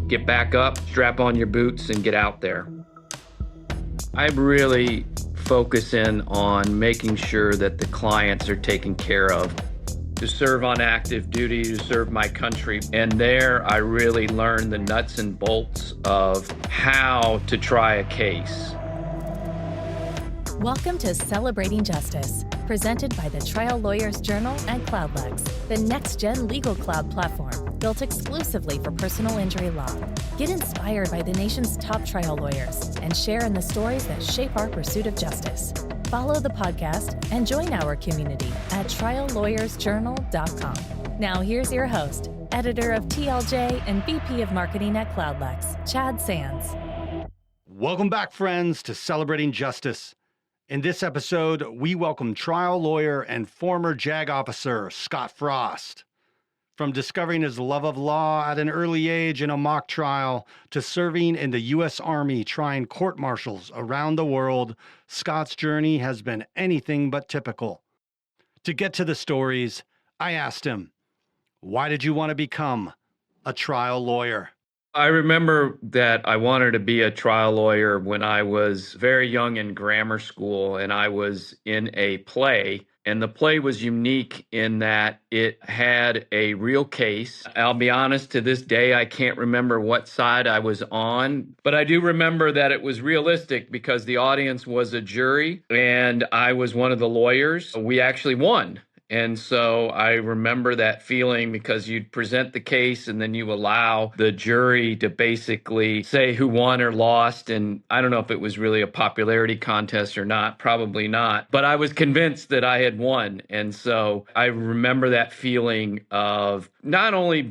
Get back up, strap on your boots, and get out there. I really focus in on making sure that the clients are taken care of. To serve on active duty, to serve my country. And there I really learned the nuts and bolts of how to try a case. Welcome to Celebrating Justice, presented by the Trial Lawyers Journal and Cloudlex, the next-gen legal cloud platform built exclusively for personal injury law. Get inspired by the nation's top trial lawyers and share in the stories that shape our pursuit of justice. Follow the podcast and join our community at triallawyersjournal.com. Now here's your host, editor of TLJ and VP of Marketing at Cloudlex, Chad Sands. Welcome back, friends, to Celebrating Justice. In this episode, we welcome trial lawyer and former JAG officer Scott Frost. From discovering his love of law at an early age in a mock trial to serving in the U.S. Army trying court-martials around the world, Scott's journey has been anything but typical. To get to the stories, I asked him, why did you want to become a trial lawyer? I remember that I wanted to be a trial lawyer when I was very young in grammar school, and I was in a play. And the play was unique in that it had a real case. I'll be honest, to this day, I can't remember what side I was on, but I do remember that it was realistic because the audience was a jury and I was one of the lawyers. We actually won. And so I remember that feeling because you'd present the case and then you allow the jury to basically say who won or lost. And I don't know if it was really a popularity contest or not, probably not. But I was convinced that I had won. And so I remember that feeling of not only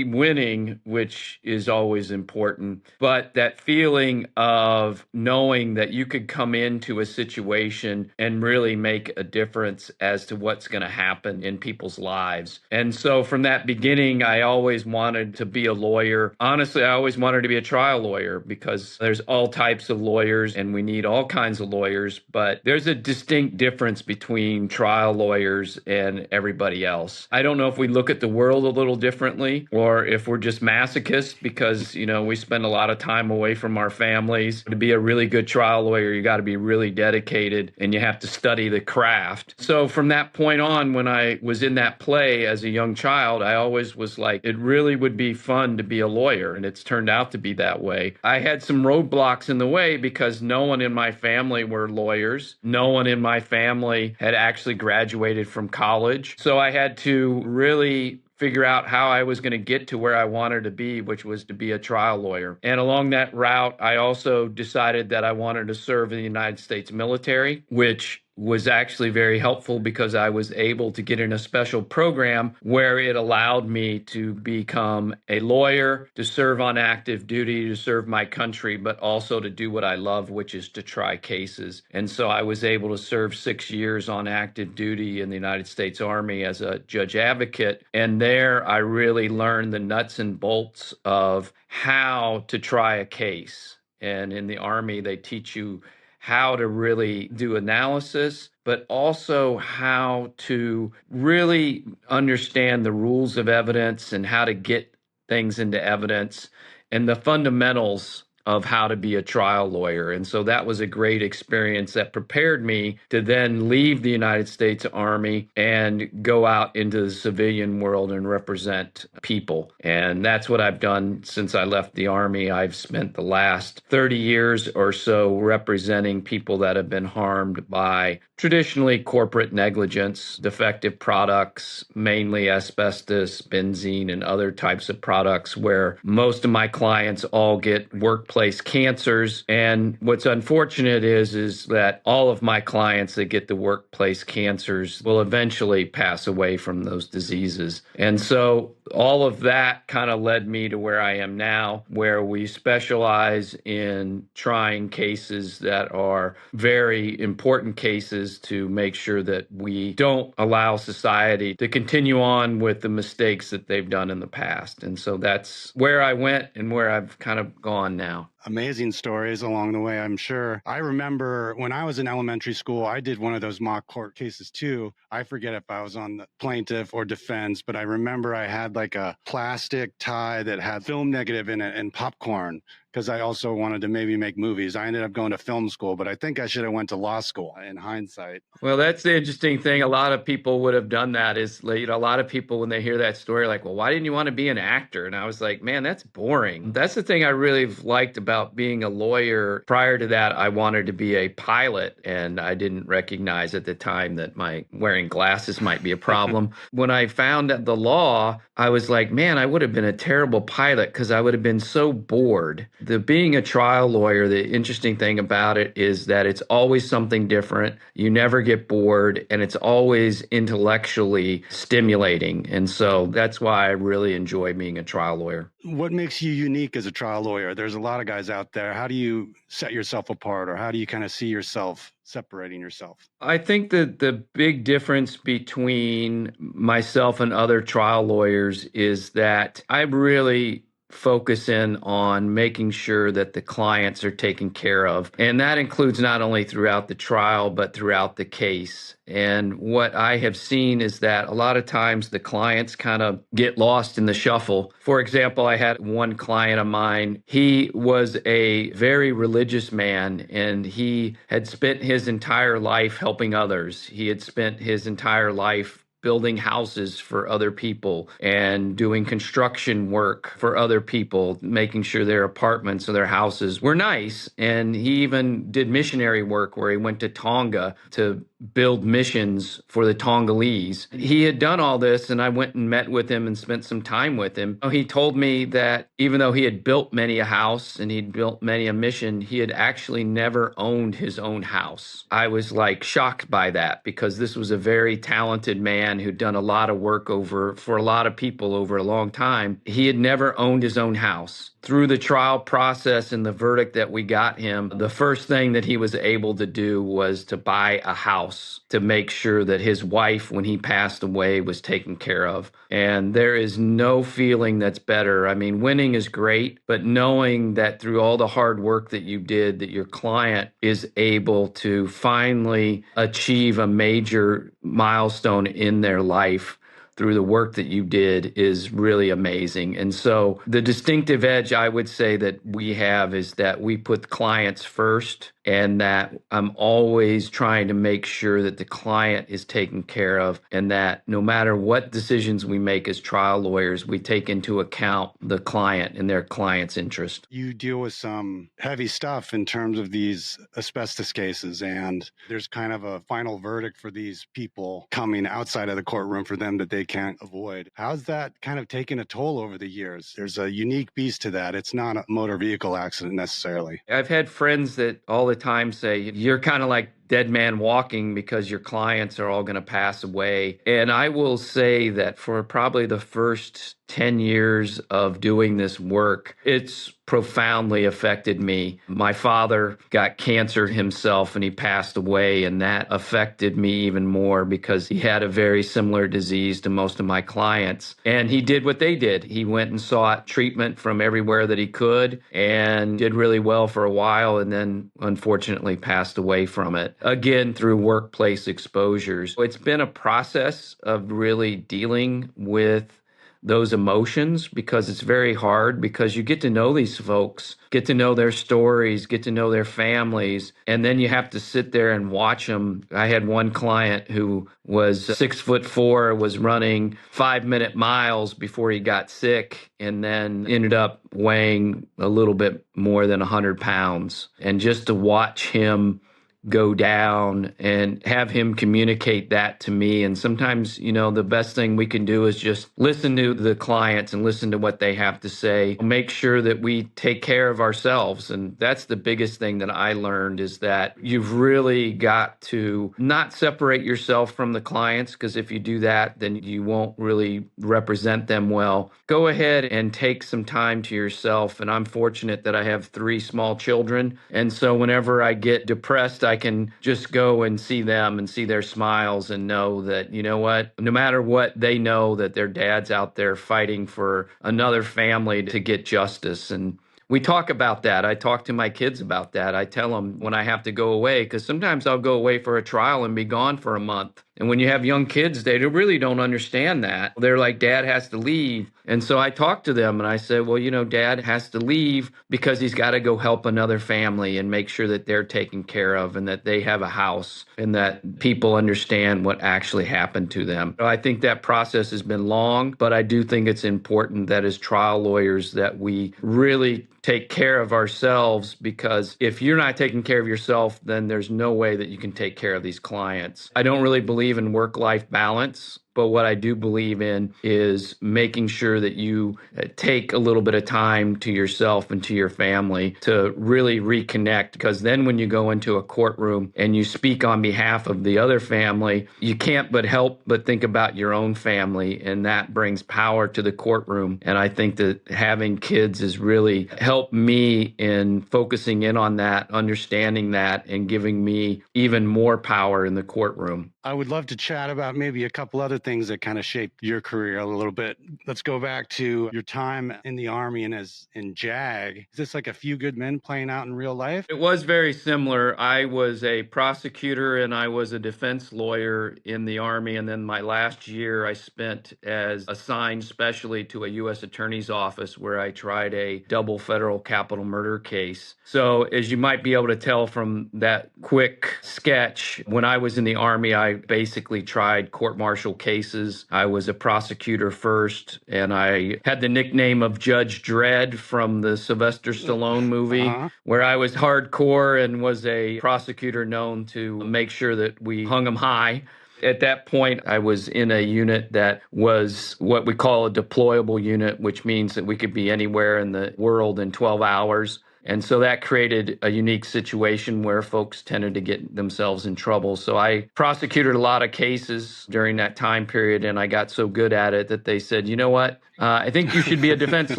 winning, which is always important, but that feeling of knowing that you could come into a situation and really make a difference as to what's going to happen in people's lives. And so from that beginning, I always wanted to be a lawyer. Honestly, I always wanted to be a trial lawyer because there's all types of lawyers and we need all kinds of lawyers, but there's a distinct difference between trial lawyers and everybody else. I don't know if we look at the world a little differently or if we're just masochists because, we spend a lot of time away from our families. To be a really good trial lawyer, you got to be really dedicated and you have to study the craft. So from that point on, when I was in that play as a young child, I always was like, it really would be fun to be a lawyer. And it's turned out to be that way. I had some roadblocks in the way because no one in my family were lawyers. No one in my family had actually graduated from college. So I had to really figure out how I was going to get to where I wanted to be, which was to be a trial lawyer. And along that route, I also decided that I wanted to serve in the United States military, which was actually very helpful because I was able to get in a special program where it allowed me to become a lawyer, to serve on active duty, to serve my country, but also to do what I love, which is to try cases. And so I was able to serve 6 years on active duty in the United States Army as a judge advocate. And there I really learned the nuts and bolts of how to try a case. And in the Army, they teach you how to really do analysis, but also how to really understand the rules of evidence and how to get things into evidence and the fundamentals of how to be a trial lawyer. And so that was a great experience that prepared me to then leave the United States Army and go out into the civilian world and represent people. And that's what I've done since I left the Army. I've spent the last 30 years or so representing people that have been harmed by traditionally corporate negligence, defective products, mainly asbestos, benzene, and other types of products where most of my clients all get workplace cancers. And what's unfortunate is that all of my clients that get the workplace cancers will eventually pass away from those diseases. And so all of that kind of led me to where I am now, where we specialize in trying cases that are very important cases to make sure that we don't allow society to continue on with the mistakes that they've done in the past. And so that's where I went and where I've kind of gone now. Amazing stories along the way, I'm sure. I remember when I was in elementary school, I did one of those mock court cases too. I forget if I was on the plaintiff or defense, but I remember I had like a plastic tie that had film negative in it and popcorn, because I also wanted to maybe make movies. I ended up going to film school, but I think I should have went to law school in hindsight. Well, that's the interesting thing. A lot of people would have done that is, a lot of people, when they hear that story, are like, well, why didn't you want to be an actor? And I was like, man, that's boring. That's the thing I really liked about being a lawyer. Prior to that, I wanted to be a pilot, and I didn't recognize at the time that my wearing glasses might be a problem. When I found out the law, I was like, man, I would have been a terrible pilot because I would have been so bored. Being a trial lawyer, the interesting thing about it is that it's always something different. You never get bored, and it's always intellectually stimulating. And so that's why I really enjoy being a trial lawyer. What makes you unique as a trial lawyer? There's a lot of guys out there. How do you set yourself apart, or how do you kind of see yourself separating yourself? I think that the big difference between myself and other trial lawyers is that I really focus in on making sure that the clients are taken care of. And that includes not only throughout the trial, but throughout the case. And what I have seen is that a lot of times the clients kind of get lost in the shuffle. For example, I had one client of mine. He was a very religious man, and he had spent his entire life helping others. He had spent his entire life building houses for other people and doing construction work for other people, making sure their apartments or their houses were nice. And he even did missionary work where he went to Tonga to build missions for the Tongolese. He had done all this, and I went and met with him and spent some time with him. He told me that even though he had built many a house and he'd built many a mission, he had actually never owned his own house. I was like shocked by that, because this was a very talented man who'd done a lot of work for a lot of people over a long time. He had never owned his own house. Through the trial process and the verdict that we got him, the first thing that he was able to do was to buy a house to make sure that his wife, when he passed away, was taken care of. And there is no feeling that's better. I mean, winning is great, but knowing that through all the hard work that you did, that your client is able to finally achieve a major milestone in their life through the work that you did is really amazing. And so the distinctive edge I would say that we have is that we put clients first, and that I'm always trying to make sure that the client is taken care of, and that no matter what decisions we make as trial lawyers, we take into account the client and their client's interest. You deal with some heavy stuff in terms of these asbestos cases, and there's kind of a final verdict for these people coming outside of the courtroom for them that they can't avoid. How's that kind of taken a toll over the years? There's a unique beast to that. It's not a motor vehicle accident necessarily. I've had friends that all the time say, you're kind of like dead man walking because your clients are all going to pass away. And I will say that for probably the first 10 years of doing this work, it's profoundly affected me. My father got cancer himself and he passed away, and that affected me even more because he had a very similar disease to most of my clients. And he did what they did. He went and sought treatment from everywhere that he could and did really well for a while, and then unfortunately passed away from it, again through workplace exposures. It's been a process of really dealing with those emotions, because it's very hard, because you get to know these folks, get to know their stories, get to know their families, and then you have to sit there and watch them. I had one client who was 6'4", was running 5-minute miles before he got sick, and then ended up weighing a little bit more than 100 pounds. And just to watch him go down and have him communicate that to me. And sometimes, the best thing we can do is just listen to the clients and listen to what they have to say. Make sure that we take care of ourselves. And that's the biggest thing that I learned, is that you've really got to not separate yourself from the clients, because if you do that, then you won't really represent them well. Go ahead and take some time to yourself. And I'm fortunate that I have 3 small children. And so whenever I get depressed, I can just go and see them and see their smiles and know that, you know what, no matter what, they know that their dad's out there fighting for another family to get justice. And we talk about that. I talk to my kids about that. I tell them when I have to go away, because sometimes I'll go away for a trial and be gone for a month. And when you have young kids, they really don't understand that. They're like, Dad has to leave. And so I talked to them and I said, well, Dad has to leave because he's got to go help another family and make sure that they're taken care of and that they have a house and that people understand what actually happened to them. I think that process has been long, but I do think it's important that as trial lawyers that we really take care of ourselves, because if you're not taking care of yourself, then there's no way that you can take care of these clients. I don't really believe in work-life balance. But what I do believe in is making sure that you take a little bit of time to yourself and to your family to really reconnect. Because then when you go into a courtroom and you speak on behalf of the other family, you can't but help but think about your own family. And that brings power to the courtroom. And I think that having kids has really helped me in focusing in on that, understanding that, and giving me even more power in the courtroom. I would love to chat about maybe a couple other things that kind of shaped your career a little bit. Let's go back to your time in the Army and as in JAG. Is this like A Few Good Men playing out in real life? It was very similar. I was a prosecutor and I was a defense lawyer in the Army. And then my last year I spent as assigned specially to a U.S. Attorney's Office where I tried a double federal capital murder case. So as you might be able to tell from that quick sketch, when I was in the Army, I basically tried court-martial cases. I was a prosecutor first, and I had the nickname of Judge Dredd from the Sylvester Stallone movie, where I was hardcore and was a prosecutor known to make sure that we hung them high. At that point, I was in a unit that was what we call a deployable unit, which means that we could be anywhere in the world in 12 hours. And so that created a unique situation where folks tended to get themselves in trouble. So I prosecuted a lot of cases during that time period, and I got so good at it that they said, you know what? I think you should be a defense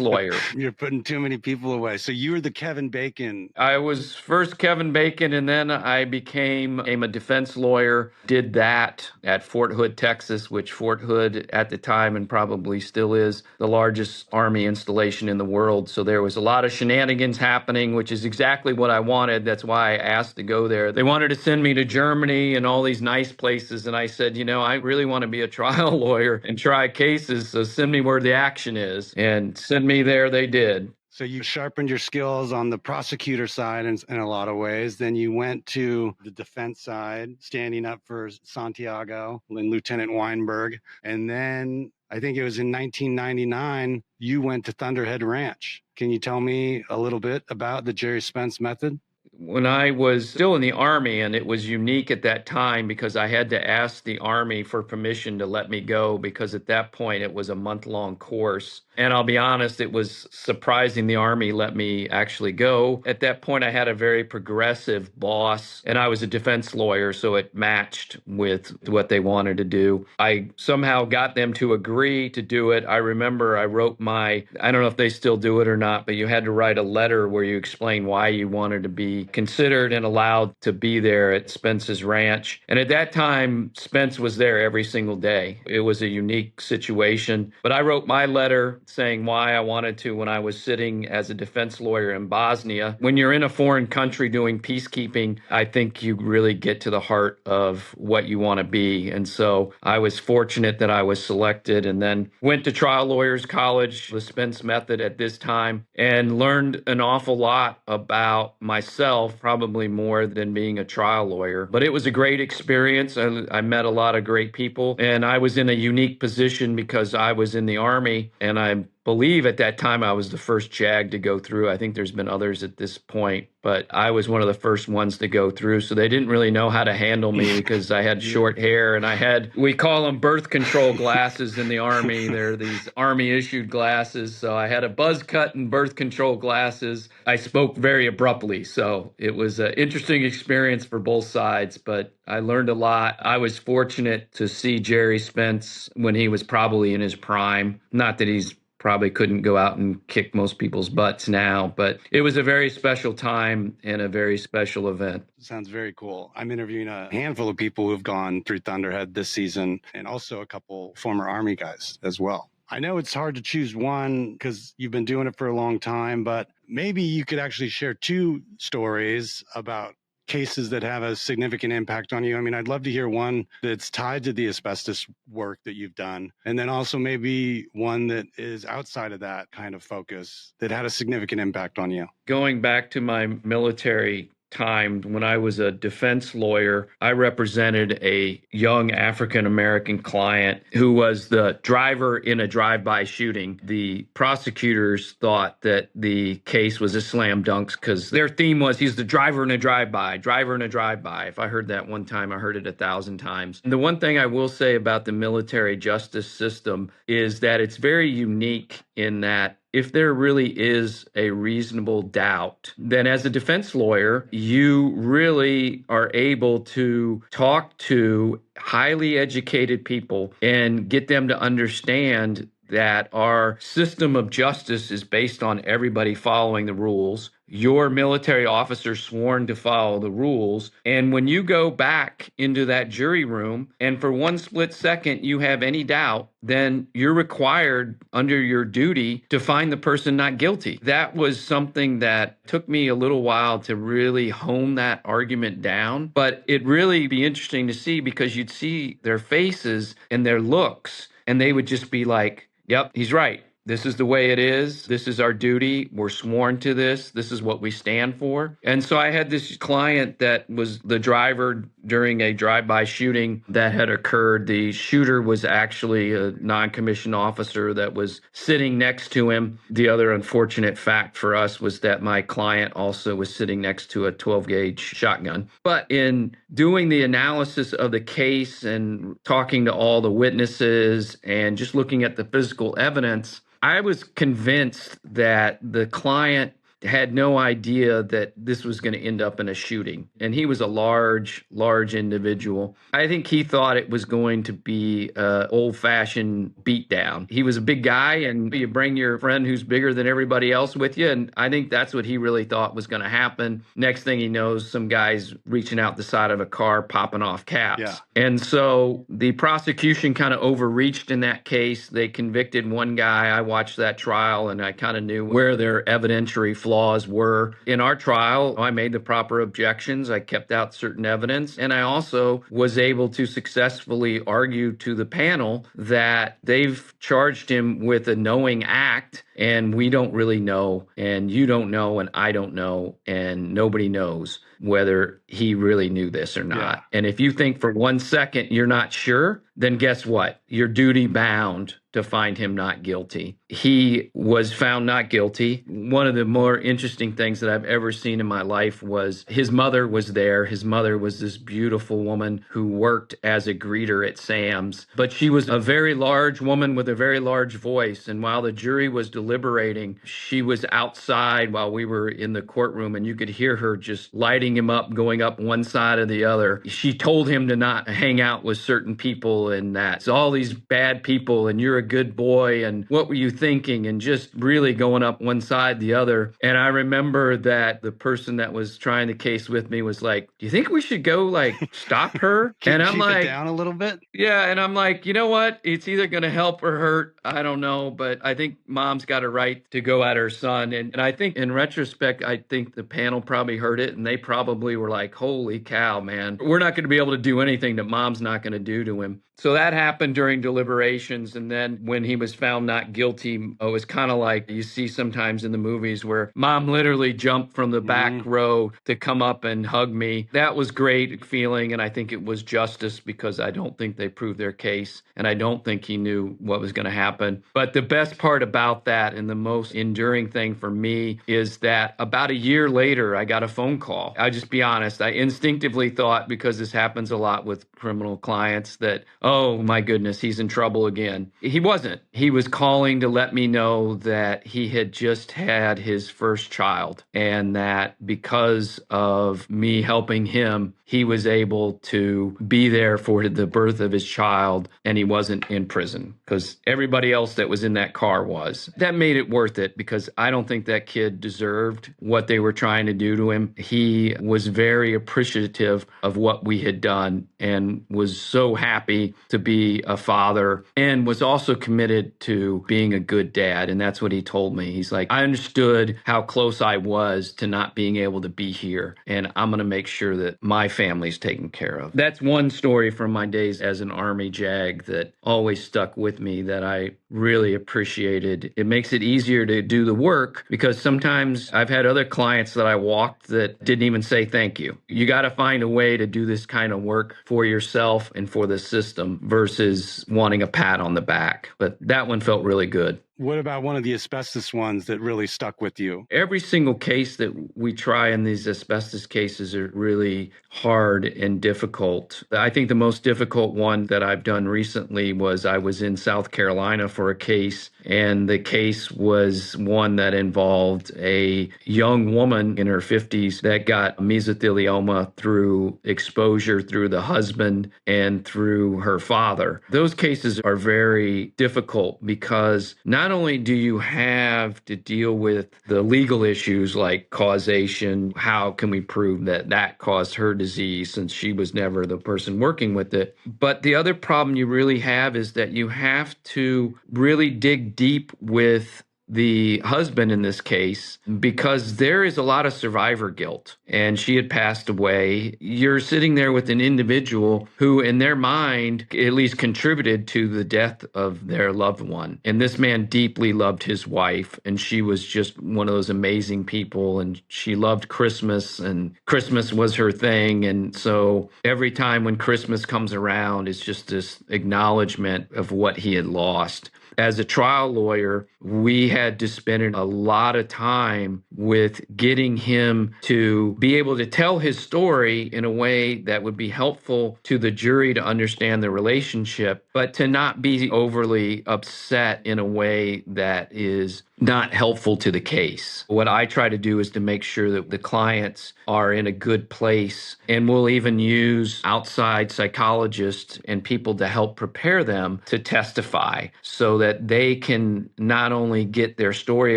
lawyer. You're putting too many people away. So you were the Kevin Bacon. I was first Kevin Bacon, and then I became a defense lawyer, did that at Fort Hood, Texas, which Fort Hood at the time and probably still is the largest Army installation in the world. So there was a lot of shenanigans happening, which is exactly what I wanted. That's why I asked to go there. They wanted to send me to Germany and all these nice places. And I said, I really want to be a trial lawyer and try cases. So send me where the action is, and send me there. They did. So you sharpened your skills on the prosecutor side in a lot of ways. Then you went to the defense side, standing up for Santiago and Lieutenant Weinberg. And then I think it was in 1999, you went to Thunderhead Ranch. Can you tell me a little bit about the Gerry Spence method? When I was still in the Army, and it was unique at that time because I had to ask the Army for permission to let me go, because at that point it was a month-long course. And I'll be honest, it was surprising the Army let me actually go. At that point, I had a very progressive boss, and I was a defense lawyer, so it matched with what they wanted to do. I somehow got them to agree to do it. I remember I wrote I don't know if they still do it or not, but you had to write a letter where you explain why you wanted to be considered and allowed to be there at Spence's ranch. And at that time, Spence was there every single day. It was a unique situation. But I wrote my letter saying why I wanted to when I was sitting as a defense lawyer in Bosnia. When you're in a foreign country doing peacekeeping, I think you really get to the heart of what you want to be. And so I was fortunate that I was selected, and then went to Trial Lawyers College, the Spence method at this time, and learned an awful lot about myself, probably more than being a trial lawyer. But it was a great experience. I met a lot of great people, and I was in a unique position because I was in the Army, and I believe at that time I was the first JAG to go through. I think there's been others at this point, but I was one of the first ones to go through. So they didn't really know how to handle me because I had short hair, and we call them birth control glasses in the Army. They're these Army issued glasses. So I had a buzz cut and birth control glasses. I spoke very abruptly. So it was an interesting experience for both sides, but I learned a lot. I was fortunate to see Gerry Spence when he was probably in his prime. Not that he's probably couldn't go out and kick most people's butts now, but it was a very special time and a very special event. Sounds very cool. I'm interviewing a handful of people who've gone through Thunderhead this season, and also a couple former Army guys as well. I know it's hard to choose one because you've been doing it for a long time, but maybe you could actually share two stories about cases that have a significant impact on you? I mean, I'd love to hear one that's tied to the asbestos work that you've done, and then also maybe one that is outside of that kind of focus that had a significant impact on you. Going back to my military time when I was a defense lawyer, I represented a young African-American client who was the driver in a drive-by shooting. The prosecutors thought that the case was a slam dunk because their theme was he's the driver in a drive-by, driver in a drive-by. If I heard that one time, I heard it 1,000 times. And the one thing I will say about the military justice system is that it's very unique in that if there really is a reasonable doubt, then as a defense lawyer, you really are able to talk to highly educated people and get them to understand that our system of justice is based on everybody following the rules. Your military officer sworn to follow the rules. And when you go back into that jury room and for one split second you have any doubt, then you're required under your duty to find the person not guilty. That was something that took me a little while to really hone that argument down. But it'd really be interesting to see because you'd see their faces and their looks, and they would just be like, yep, he's right. This is the way it is. This is our duty. We're sworn to this. This is what we stand for. And so I had this client that was the driver during a drive-by shooting that had occurred. The shooter was actually a non-commissioned officer that was sitting next to him. The other unfortunate fact for us was that my client also was sitting next to a 12-gauge shotgun. But in doing the analysis of the case and talking to all the witnesses and just looking at the physical evidence, I was convinced that the client had no idea that this was going to end up in a shooting. And he was a large individual. I think he thought it was going to be an old-fashioned beatdown. He was a big guy, and you bring your friend who's bigger than everybody else with you. And I think that's what he really thought was going to happen. Next thing he knows, some guy's reaching out the side of a car, popping off caps. Yeah. And so the prosecution kind of overreached in that case. They convicted one guy. I watched that trial, and I kind of knew where their evidentiary flaws were. In our trial, I made the proper objections. I kept out certain evidence. And I also was able to successfully argue to the panel that they've charged him with a knowing act, and we don't really know, and you don't know, and I don't know, and nobody knows whether he really knew this or not. Yeah. And if you think for 1 second you're not sure, then guess what? You're duty bound to find him not guilty. He was found not guilty. One of the more interesting things that I've ever seen in my life was his mother was there. His mother was this beautiful woman who worked as a greeter at Sam's, but she was a very large woman with a very large voice. And while the jury was deliberating, she was outside while we were in the courtroom, and you could hear her just lighting him up, going up one side or the other. She told him to not hang out with certain people, and that's all these bad people, and you're a good boy, and what were you thinking, and just really going up one side, the other. And I remember that the person that was trying the case with me was like, do you think we should go stop her? Can and I'm keep like, it down a little bit? yeah. And I'm like, you know what? It's either going to help or hurt. I don't know. But I think mom's got a right to go at her son. And I think in retrospect, I think the panel probably heard it, and they probably were like, holy cow, man, we're not going to be able to do anything that mom's not going to do to him. So that happened during deliberations. And then when he was found not guilty, it was kind of like you see sometimes in the movies where mom literally jumped from the back row to come up and hug me. That was great feeling. And I think it was justice because I don't think they proved their case. And I don't think he knew what was going to happen. But the best part about that and the most enduring thing for me is that about a year later, I got a phone call. I'll just be honest. I instinctively thought, because this happens a lot with criminal clients, that, oh my goodness, he's in trouble again. He wasn't. He was calling to let me know that he had just had his first child, and that because of me helping him, he was able to be there for the birth of his child, and he wasn't in prison because everybody else that was in that car was. That made it worth it because I don't think that kid deserved what they were trying to do to him. He was very appreciative of what we had done and was so happy to be a father and was also committed to being a good dad. And that's what he told me. He's like, I understood how close I was to not being able to be here, and I'm going to make sure that my family's taken care of. That's one story from my days as an Army JAG that always stuck with me that I really appreciated. It makes it easier to do the work because sometimes I've had other clients that I walked that didn't even say thank you. You got to find a way to do this kind of work for yourself and for the system versus wanting a pat on the back. But that one felt really good. What about one of the asbestos ones that really stuck with you? Every single case that we try in these asbestos cases are really hard and difficult. I think the most difficult one that I've done recently was I was in South Carolina for a case, and the case was one that involved a young woman in her 50s that got mesothelioma through exposure through the husband and through her father. Those cases are very difficult because not only do you have to deal with the legal issues like causation, how can we prove that that caused her disease since she was never the person working with it, but the other problem you really have is that you have to really dig deep with the husband in this case, because there is a lot of survivor guilt and she had passed away. You're sitting there with an individual who in their mind at least contributed to the death of their loved one. And this man deeply loved his wife, and she was just one of those amazing people, and she loved Christmas, and Christmas was her thing. And so every time when Christmas comes around, it's just this acknowledgement of what he had lost. As a trial lawyer, we had to spend a lot of time with getting him to be able to tell his story in a way that would be helpful to the jury to understand the relationship, but to not be overly upset in a way that is not helpful to the case. What I try to do is to make sure that the clients are in a good place, and we'll even use outside psychologists and people to help prepare them to testify so that they can not only get their story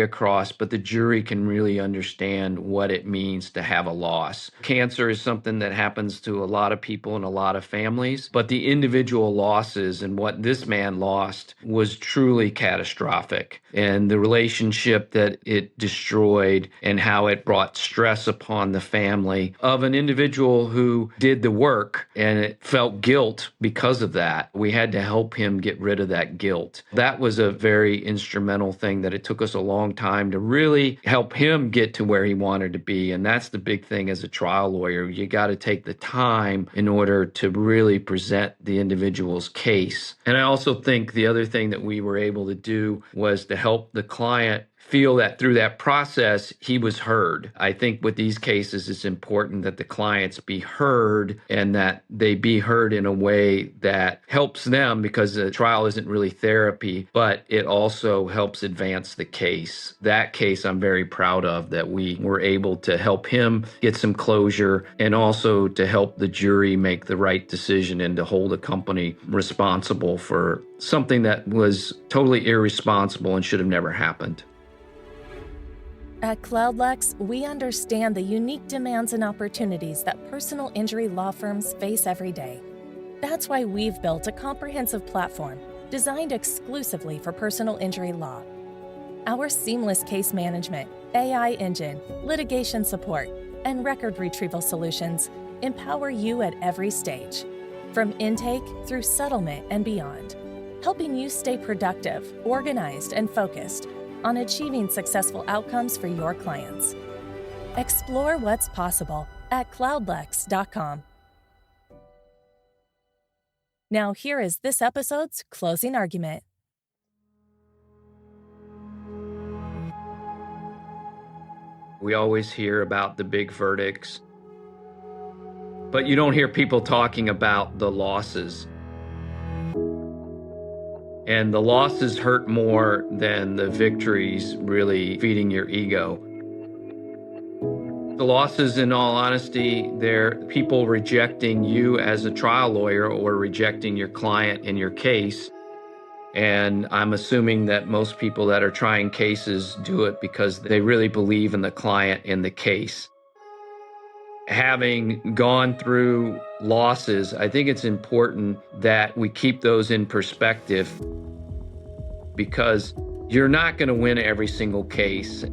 across, but the jury can really understand what it means to have a loss. Cancer is something that happens to a lot of people in a lot of families, but the individual losses and what this man lost was truly catastrophic. And the relationship that it destroyed and how it brought stress upon the family of an individual who did the work and it felt guilt because of that. We had to help him get rid of that guilt. That was a very instrumental thing that it took us a long time to really help him get to where he wanted to be. And that's the big thing as a trial lawyer. You got to take the time in order to really present the individual's case. And I also think the other thing that we were able to do was to help the client feel that through that process, he was heard. I think with these cases, it's important that the clients be heard and that they be heard in a way that helps them, because the trial isn't really therapy, but it also helps advance the case. That case I'm very proud of, that we were able to help him get some closure and also to help the jury make the right decision and to hold a company responsible for something that was totally irresponsible and should have never happened. At CloudLex, we understand the unique demands and opportunities that personal injury law firms face every day. That's why we've built a comprehensive platform designed exclusively for personal injury law. Our seamless case management, AI engine, litigation support, and record retrieval solutions empower you at every stage, from intake through settlement and beyond, helping you stay productive, organized, and focused on achieving successful outcomes for your clients. Explore what's possible at cloudlex.com. Now here is this episode's closing argument. We always hear about the big verdicts, but you don't hear people talking about the losses. And the losses hurt more than the victories really feeding your ego. The losses, in all honesty, they're people rejecting you as a trial lawyer or rejecting your client in your case. And I'm assuming that most people that are trying cases do it because they really believe in the client in the case. having gone through losses, I think it's important that we keep those in perspective, because you're not going to win every single case.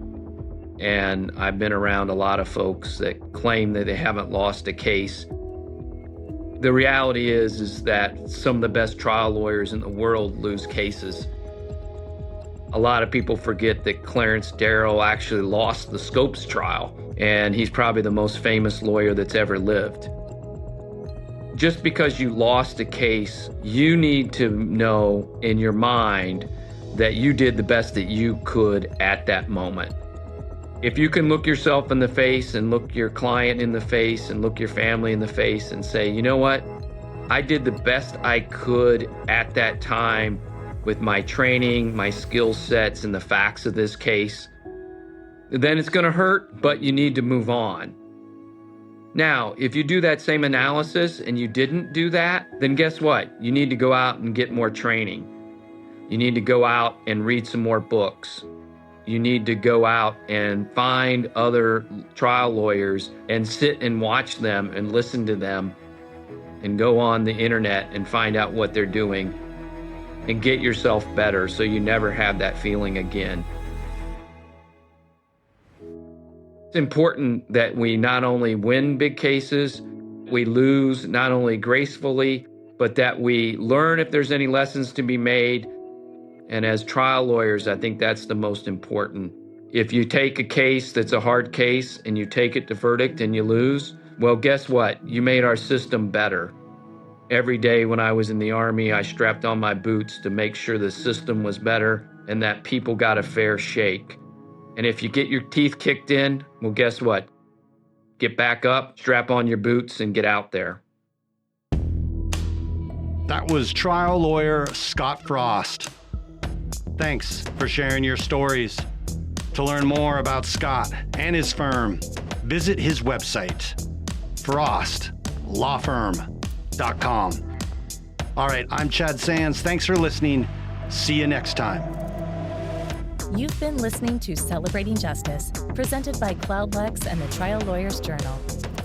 And I've been around a lot of folks that claim that they haven't lost a case. The reality is that some of the best trial lawyers in the world lose cases. A lot of people forget that Clarence Darrow actually lost the Scopes trial, and he's probably the most famous lawyer that's ever lived. Just because you lost a case, you need to know in your mind that you did the best that you could at that moment. If you can look yourself in the face and look your client in the face and look your family in the face and say, you know what, I did the best I could at that time with my training, my skill sets, and the facts of this case, then it's going to hurt, but you need to move on. Now, if you do that same analysis and you didn't do that, then guess what? You need to go out and get more training. You need to go out and read some more books. You need to go out and find other trial lawyers and sit and watch them and listen to them and go on the internet and find out what they're doing and get yourself better so you never have that feeling again. It's important that we not only win big cases, we lose not only gracefully, but that we learn if there's any lessons to be made. And as trial lawyers, I think that's the most important. If you take a case that's a hard case and you take it to verdict and you lose, well, guess what? You made our system better. Every day when I was in the Army, I strapped on my boots to make sure the system was better and that people got a fair shake. And if you get your teeth kicked in, well, guess what? Get back up, strap on your boots, and get out there. That was trial lawyer Scott Frost. Thanks for sharing your stories. To learn more about Scott and his firm, visit his website, frostlawfirm.com. All right, I'm Chad Sands. Thanks for listening. See you next time. You've been listening to Celebrating Justice, presented by CloudLex and the Trial Lawyers Journal.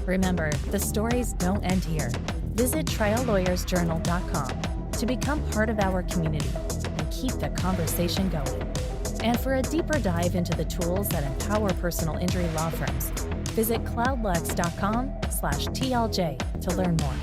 Remember, the stories don't end here. Visit triallawyersjournal.com to become part of our community and keep the conversation going. And for a deeper dive into the tools that empower personal injury law firms, visit cloudlex.com/TLJ to learn more.